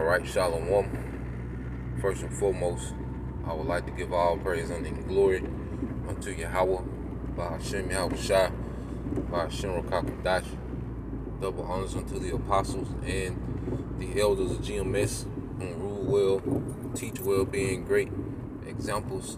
right, Shalom. First and foremost, I would like to give all praise and glory unto Yahweh, by Hashem Yahweh Shai, by Hashem Rakakadash. Double honors unto the apostles and the elders of GMS who rule well, teach well, being great examples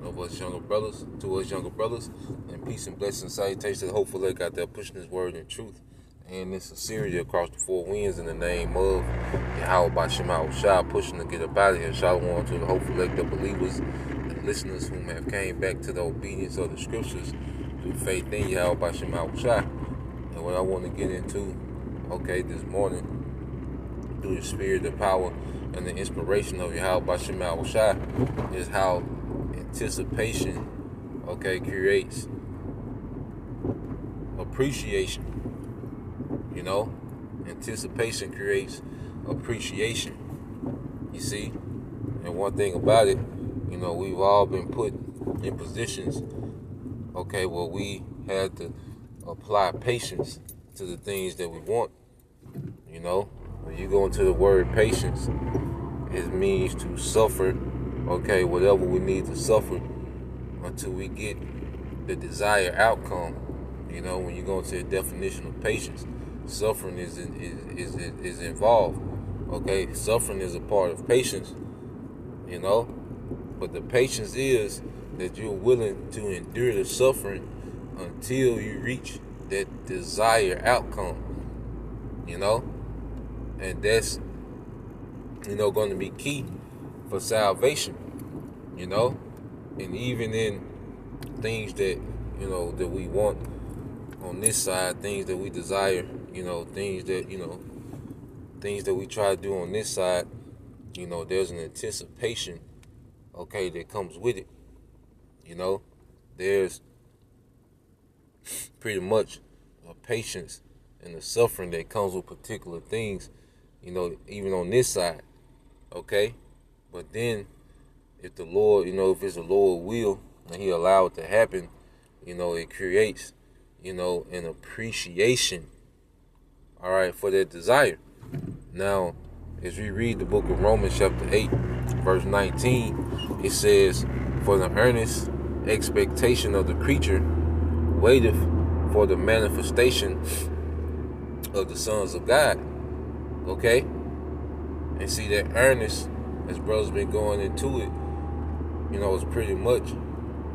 of us younger brothers, to us younger brothers, and peace and blessings, salutations. Hopefully, they got there pushing this word in truth. And it's a series across the four winds in the name of Yahweh by Shema Shai, pushing to get up out of here. Shalom to the hopeful elect of believers and listeners whom have came back to the obedience of the scriptures through faith in Yahweh by Shema Shai. And what I want to get into, this morning, through the spirit, the power, and the inspiration of Yahweh by Shema Shai, is how anticipation, creates appreciation. Anticipation creates appreciation. You see? And one thing about it, we've all been put in positions, where we had to apply patience to the things that we want. When you go into the word patience, it means to suffer, whatever we need to suffer until we get the desired outcome. When you go into the definition of patience, suffering is involved. Suffering is a part of patience. But the patience is that you're willing to endure the suffering until you reach that desired outcome. And that's going to be key for salvation. And even in things that that we want on this side, things that we desire, things that we try to do on this side, there's an anticipation, that comes with it. There's pretty much a patience and the suffering that comes with particular things, even on this side, But then, if the Lord, if it's the Lord will, and He allow it to happen, it creates, an appreciation, for that desire. Now, as we read the book of Romans chapter 8, verse 19, it says, "For the earnest expectation of the creature waiteth for the manifestation of the sons of God." And see, that earnest, as brothers been going into it, is pretty much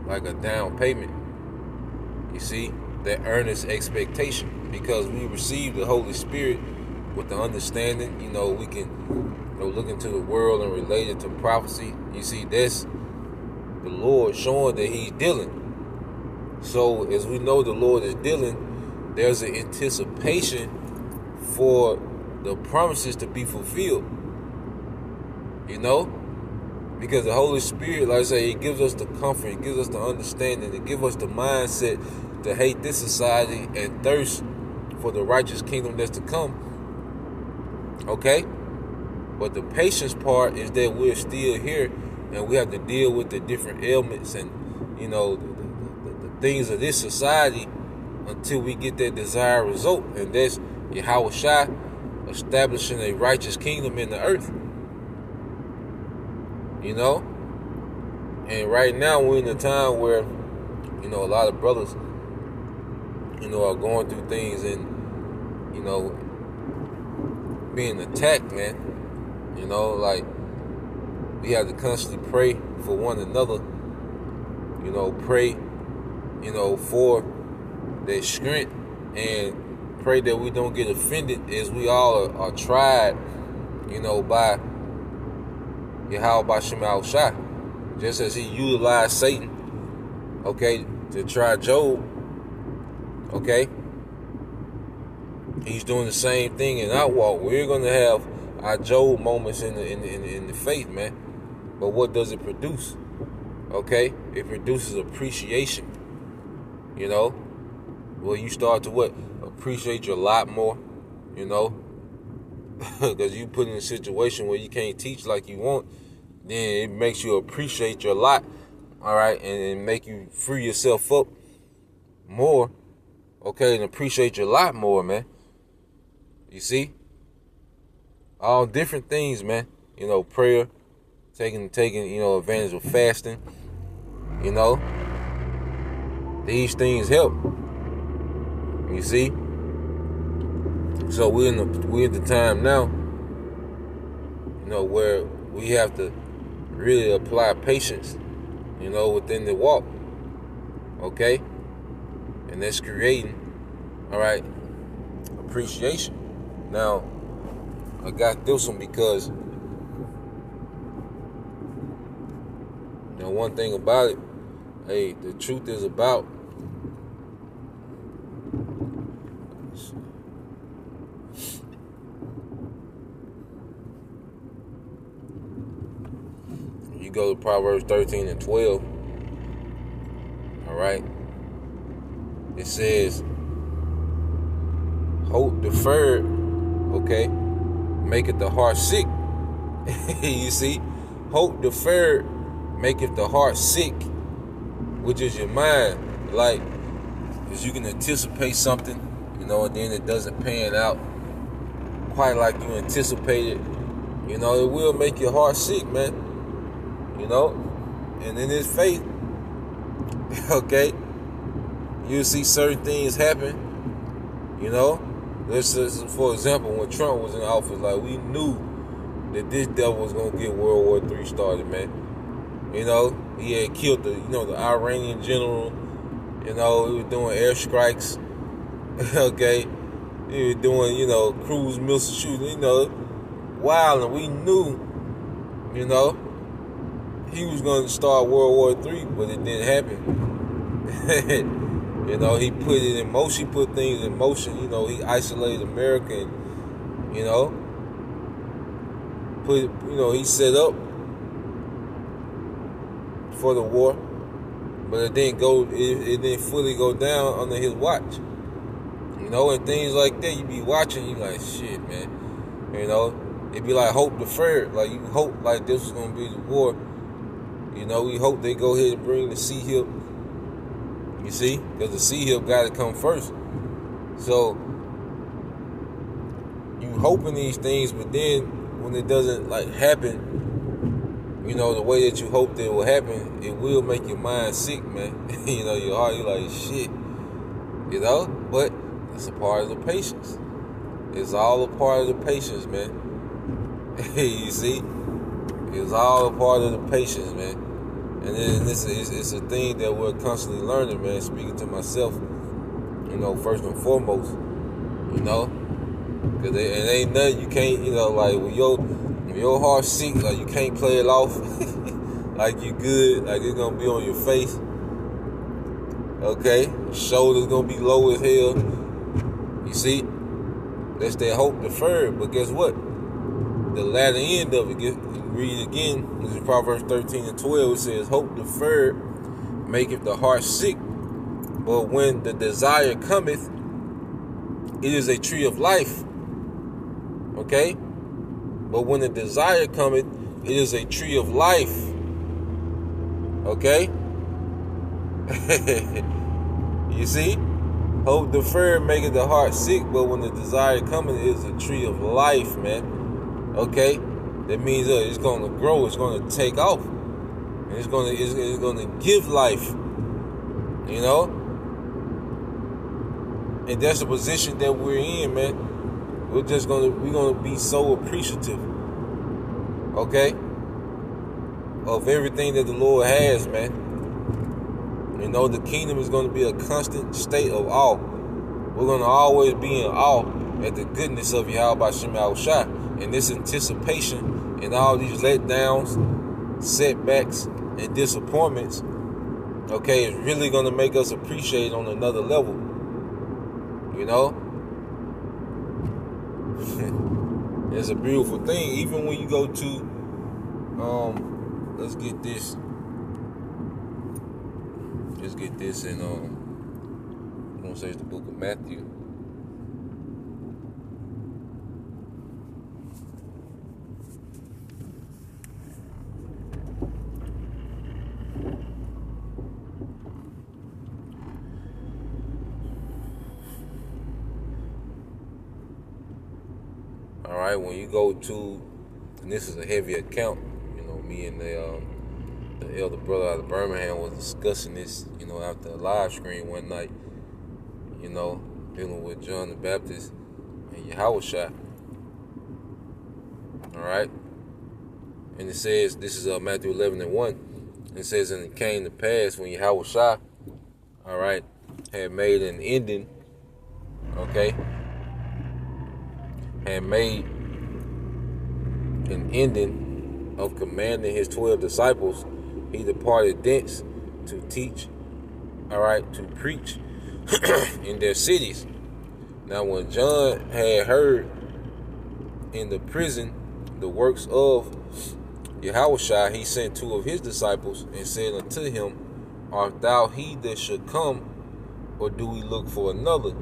like a down payment. You see, that earnest expectation, because we receive the Holy Spirit with the understanding, we can look into the world and relate it to prophecy. You see, that's the Lord showing that He's dealing. So as we know the Lord is dealing, there's an anticipation for the promises to be fulfilled. Because the Holy Spirit, like I say, He gives us the comfort, He gives us the understanding, He gives us the mindset to hate this society and thirst for the righteous kingdom that's to come. But the patience part is that we're still here and we have to deal with the different ailments and, the things of this society until we get that desired result. And that's Yahweh Shai establishing a righteous kingdom in the earth. And right now we're in a time where, a lot of brothers, are going through things and, being attacked, man. Like, we have to constantly pray for one another, pray, for their strength, and pray that we don't get offended as we all are tried, by Yahweh by Shema Shai. Just as He utilized Satan, to try Job, He's doing the same thing in our walk. We're going to have our Job moments in the faith, man. But what does it produce? It produces appreciation. Well, you start to what? Appreciate your lot more, because you put in a situation where you can't teach like you want, then it makes you appreciate your lot, and make you free yourself up more, and appreciate your lot more, man. You see? all different things, man. Prayer, taking advantage of fasting. You know, these things help. You see. So we're at the time now, where we have to really apply patience, within the walk. Okay? And that's creating, all right, appreciation. Now, I got this one because, one thing about it, hey, the truth is about, you go to Proverbs 13 and 12, all right, it says, hope deferred, okay, maketh the heart sick. You see, hope deferred maketh the heart sick, which is your mind. Like, because you can anticipate something, and then it doesn't pan out quite like you anticipated. It will make your heart sick, man. And in this faith, okay, you'll see certain things happen. This is, for example, when Trump was in office, like, we knew that this devil was gonna get World War III started, man. He had killed the Iranian general. He was doing airstrikes. Okay, he was doing cruise missile shooting. Wild, and we knew, he was gonna start World War III, but it didn't happen. He put it in motion. He put things in motion. He isolated America, and he set up for the war, but it didn't go. It didn't fully go down under his watch. And things like that. You be watching, you like, shit, man. It'd be like hope deferred. Like, you hope like this was gonna be the war. We hope they go ahead and bring the sea hip. You see, because the sea hip got to come first. So you hoping these things, but then when it doesn't happen, the way that you hoped it will happen, it will make your mind sick, man. Your heart, you like, shit. But it's a part of the patience. It's all a part of the patience, man. You see, it's all a part of the patience, man. And then it's a thing that we're constantly learning, man. Speaking to myself, first and foremost, because it ain't nothing you can't, like when your heart's sick, like you can't play it off, like you good, like it's gonna be on your face. Okay, shoulders gonna be low as hell. You see, that's that hope deferred. But guess what? The latter end of it, read it again. This is Proverbs 13 and 12. It says, hope deferred maketh the heart sick, but when the desire cometh, it is a tree of life. Okay? But when the desire cometh, it is a tree of life. Okay? You see? Hope deferred maketh the heart sick, but when the desire cometh, it is a tree of life, man. Okay? That means it's going to grow. It's going to take off. And it's going to give life. And that's the position that we're in, man. We're going to be so appreciative. Okay? Of everything that the Lord has, man. The kingdom is going to be a constant state of awe. We're going to always be in awe at the goodness of Yahweh Shem Yahushua. And this anticipation and all these letdowns, setbacks, and disappointments, okay, is really going to make us appreciate on another level. It's a beautiful thing. Even when you go to, let's get this in, I'm going to say it's the book of Matthew. All right. right, when you go to, and this is a heavy account, me and the elder brother out of Birmingham was discussing this, after a live stream one night, dealing with John the Baptist and Yahushua. All right, and it says, this is Matthew 11:1. It says, and it came to pass when Yahushua, all right, had made an ending, okay, of commanding his 12 disciples, he departed thence to teach, all right, to preach in their cities. Now, when John had heard in the prison the works of Yahushua, he sent 2 of his disciples and said unto him, art thou he that should come, or do we look for another?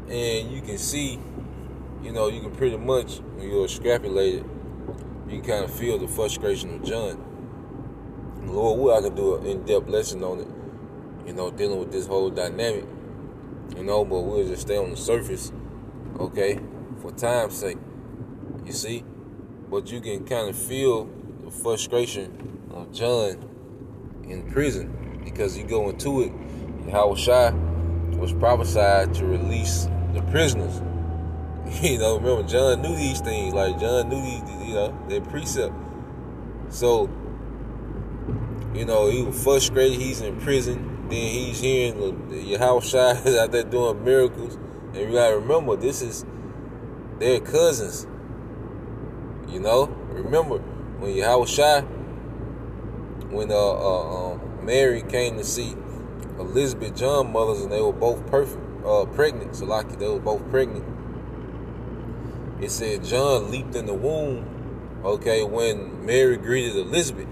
And you can see, you can pretty much, when you extrapolate it, you can kind of feel the frustration of John. Lord, I could do an in-depth lesson on it, dealing with this whole dynamic, but we'll just stay on the surface, okay, for time's sake, you see? But you can kind of feel the frustration of John in prison, because you go into it, Yahushua was prophesied to release the prisoners. Remember, John knew these things. Like, John knew these, their precept. So, he was frustrated. He's in prison. Then he's hearing Yahushua is out there doing miracles. And you gotta remember, they're cousins. Remember, when Yahushua, when Mary came to see Elizabeth, John's mothers, and they were both pregnant. So, like, they were both pregnant. It said John leaped in the womb, okay, when Mary greeted Elizabeth.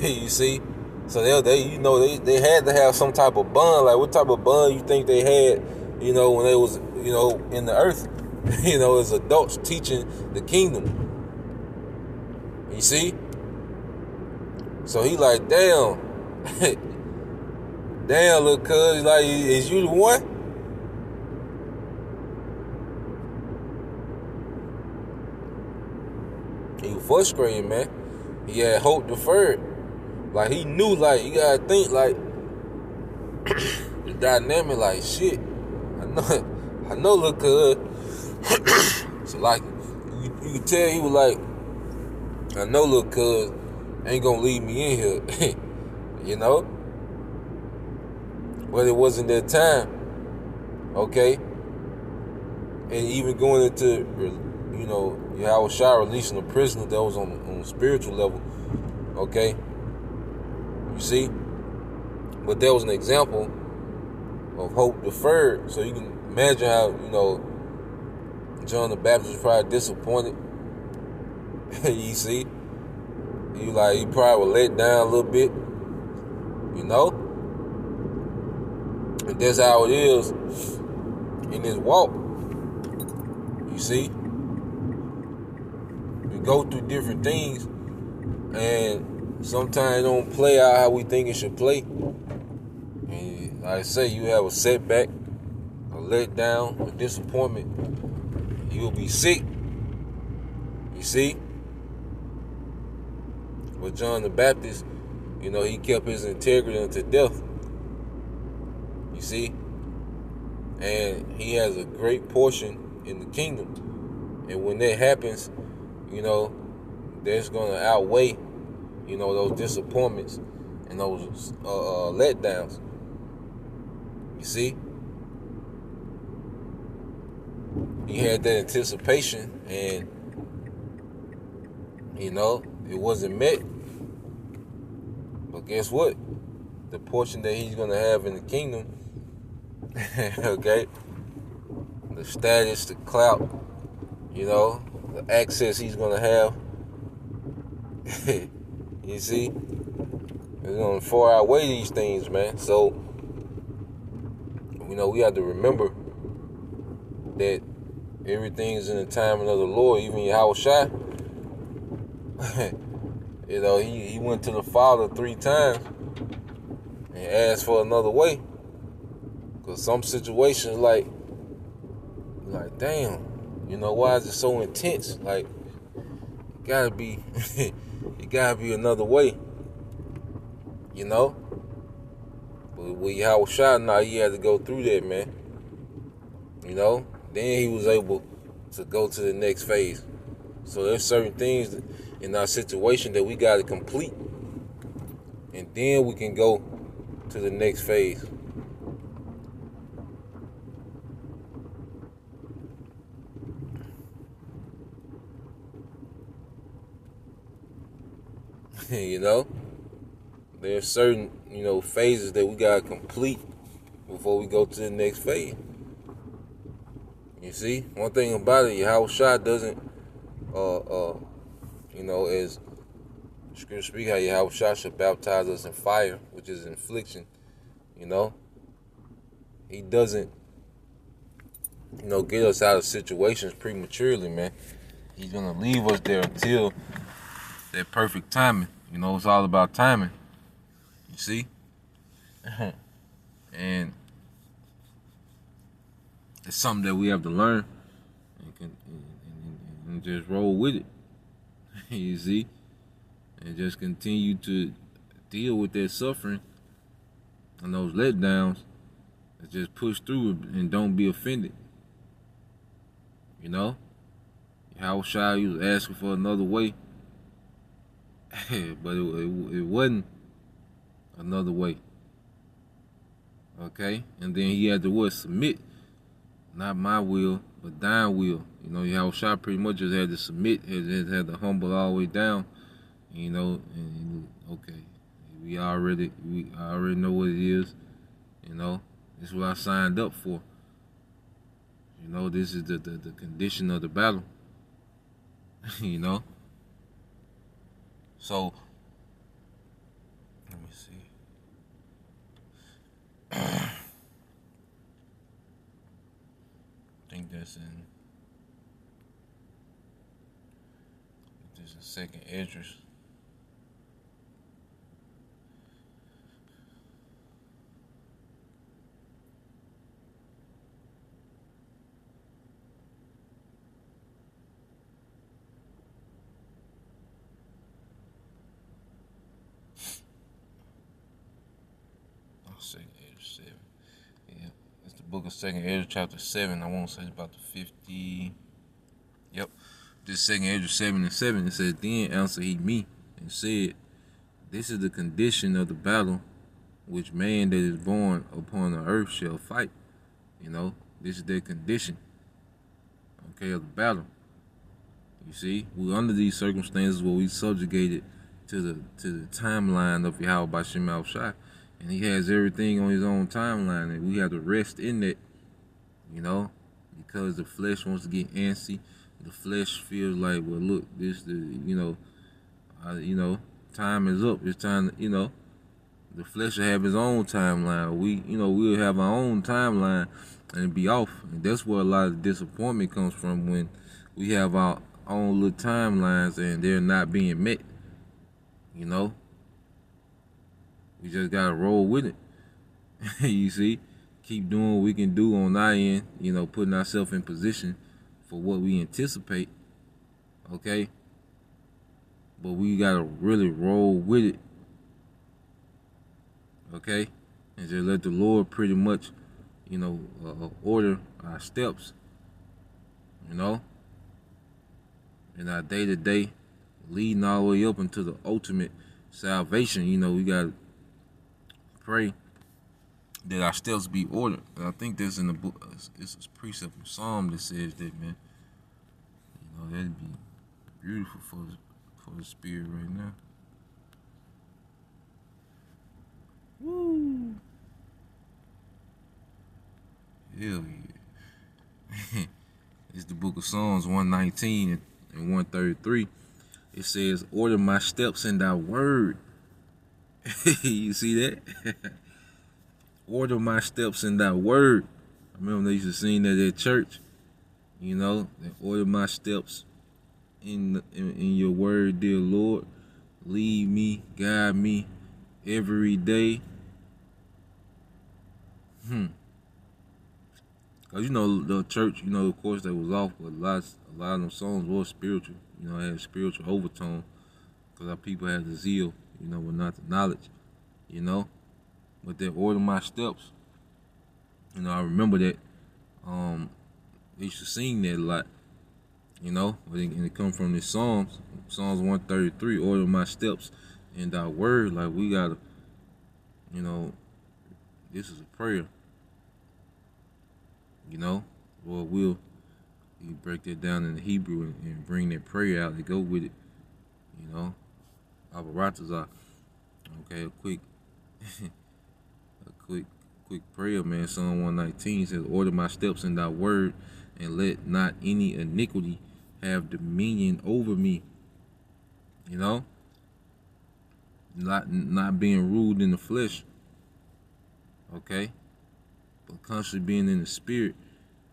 You see? So they had to have some type of bond. Like, what type of bond you think they had, when they was, in the earth, as adults teaching the kingdom. You see? So he like, damn, little cuz, like, is you the one? He was frustrated, man. He had hope deferred. Like, he knew, like, you gotta think, like, the dynamic, like, shit. I know, little cuz. So, like, you could tell he was like, I know, little cuz ain't gonna leave me in here, But it wasn't that time, okay? And even going into, Yahushua releasing a prisoner that was on a spiritual level, okay? You see? But that was an example of hope deferred. So you can imagine how, John the Baptist was probably disappointed. You see? He probably was let down a little bit, And that's how it is in this walk. You see? We go through different things, and sometimes it don't play out how we think it should play. And like I say, you have a setback, a letdown, a disappointment. You'll be sick. You see? But John the Baptist, he kept his integrity unto death. You see? And he has a great portion in the kingdom. And when that happens, that's going to outweigh, those disappointments and those letdowns. You see? He had that anticipation, and, it wasn't met. But guess what? The portion that he's going to have in the kingdom, okay, the status, the clout, the access he's going to have, you see, it's going to far outweigh these things, man. So, we have to remember that everything is in the timing of the Lord. Even Yahushua, he went to the Father 3 times and asked for another way. Because some situations, like, damn, You know, why is it so intense? Like, it gotta be, it gotta be another way. You know? But with Yahweh Shai, now he had to go through that, man. You know? Then he was able to go to the next phase. So there's certain things in our situation that we gotta complete. And then we can go to the next phase. You know? There's certain, phases that we gotta complete before we go to the next phase. You see? One thing about it, Yahweh Shai doesn't, as Scripture speak, how Yahweh Shai should baptize us in fire, which is infliction. You know? He doesn't, get us out of situations prematurely, man. He's gonna leave us there until that perfect timing. It's all about timing. You see? And it's something that we have to learn and just roll with it. You see? And just continue to deal with that suffering and those letdowns. And just push through it and don't be offended. How Shai was asking for another way. But it wasn't another way. Okay? And then he had to submit. Not my will, but thine will. Yahweh Shai pretty much just had to submit, had to humble all the way down. And okay. I already know what it is. This is what I signed up for. This is the condition of the battle. So, let me see. I think that's in Second Esdras. Second Esdras 7. Yeah, it's the book of Second Esdras chapter 7. I want to say it's about the 50. Yep. This Second Esdras 7:7. It says, then answered he me and said, this is the condition of the battle which man that is born upon the earth shall fight. This is their condition, okay, of the battle. You see, we're under these circumstances where we subjugated to the timeline of Yahweh B'Shem Yahweh Shai. And he has everything on his own timeline, and we have to rest in that, because the flesh wants to get antsy. The flesh feels like, well, look, time is up. It's time to, the flesh will have his own timeline. We'll have our own timeline and be off. And that's where a lot of disappointment comes from, when we have our own little timelines and they're not being met. We just gotta roll with it. You see? Keep doing what we can do on our end, putting ourselves in position for what we anticipate. Okay? But we gotta really roll with it. Okay? And just let the Lord pretty much, order our steps. In our day-to-day, leading all the way up into the ultimate salvation. We gotta pray that our steps be ordered. And I think there's in the book, it's a precept from Psalm that says that, man. That'd be beautiful for the spirit right now. Woo! Hell yeah. It's the book of Psalms 119 and 133. It says, order my steps in thy word. You see that? Order my steps in thy word. I remember they used to sing that at church. They order my steps in your word, dear Lord. Lead me, guide me every day. Cause the church, of course they was off, but a lot of them songs were spiritual. It had spiritual overtone. Cause our people had the zeal, but not the knowledge. You know, but they ordered my steps. I remember that. They used to sing that a lot. And it come from the Psalms 133. Order my steps in thy word. Like we gotta, you know, this is a prayer. Lord will you break that down in the Hebrew and bring that prayer out to go with it. Abaratazah. Okay, a quick quick prayer, man. Psalm 119 says, order my steps in thy word, and let not any iniquity have dominion over me. Not being ruled in the flesh. Okay? But constantly being in the spirit.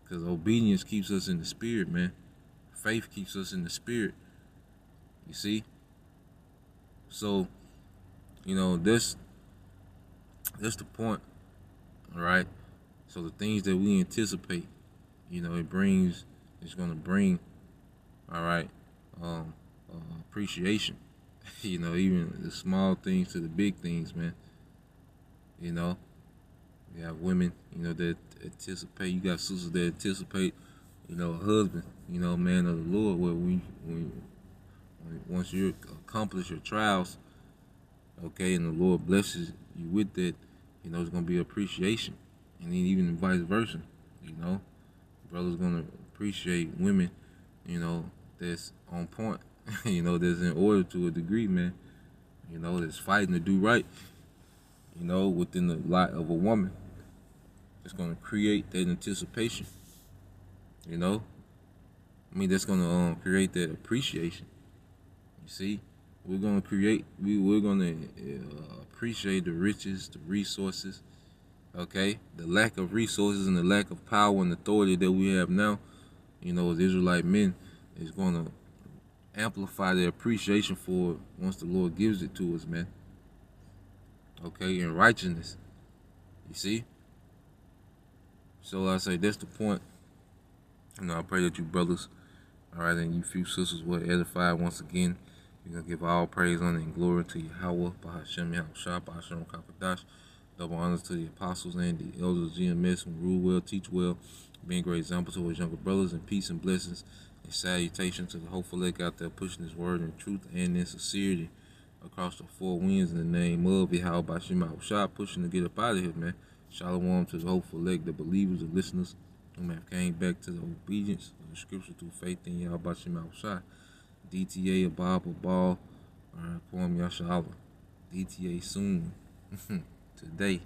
Because obedience keeps us in the spirit, man. Faith keeps us in the spirit. You see? So, that's the point. All right? So the things that we anticipate, it's going to bring, all right, appreciation. Even the small things to the big things, man. You have women, that anticipate. You got sisters that anticipate, a husband, man of the Lord. Once you accomplish your trials, okay, and the Lord blesses you with that, it's gonna be appreciation, and then even vice versa. Brothers gonna appreciate women, that's on point, that's in order to a degree, man. That's fighting to do right, within the light of a woman. It's gonna create that anticipation. That's gonna create that appreciation. You see, we're gonna appreciate the riches, the resources. Okay, the lack of resources and the lack of power and authority that we have now, as Israelite men, is gonna amplify the appreciation for it once the Lord gives it to us, man. Okay, in righteousness. You see? So I say that's the point. I pray that you brothers, all right, and you few sisters will edify once again. You're going to give all praise, honor, and glory to Yahweh, Bahashem Yahushua, Bahashem Kakadash. Double honors to the apostles and the elders of GMS who rule well, teach well, being great examples to his younger brothers, and peace and blessings and salutation to the hopeful elect out there pushing his word in truth and in sincerity across the four winds in the name of Yahweh, Bahashem Yahushua, pushing to get up out of here, man. Shalom to the hopeful elect, the believers, the listeners who have came back to the obedience of the scripture through faith in Yahweh Bashim Al-Shai. DTA, Abab, Abal, Quam Yasha Allah. DTA soon. Today.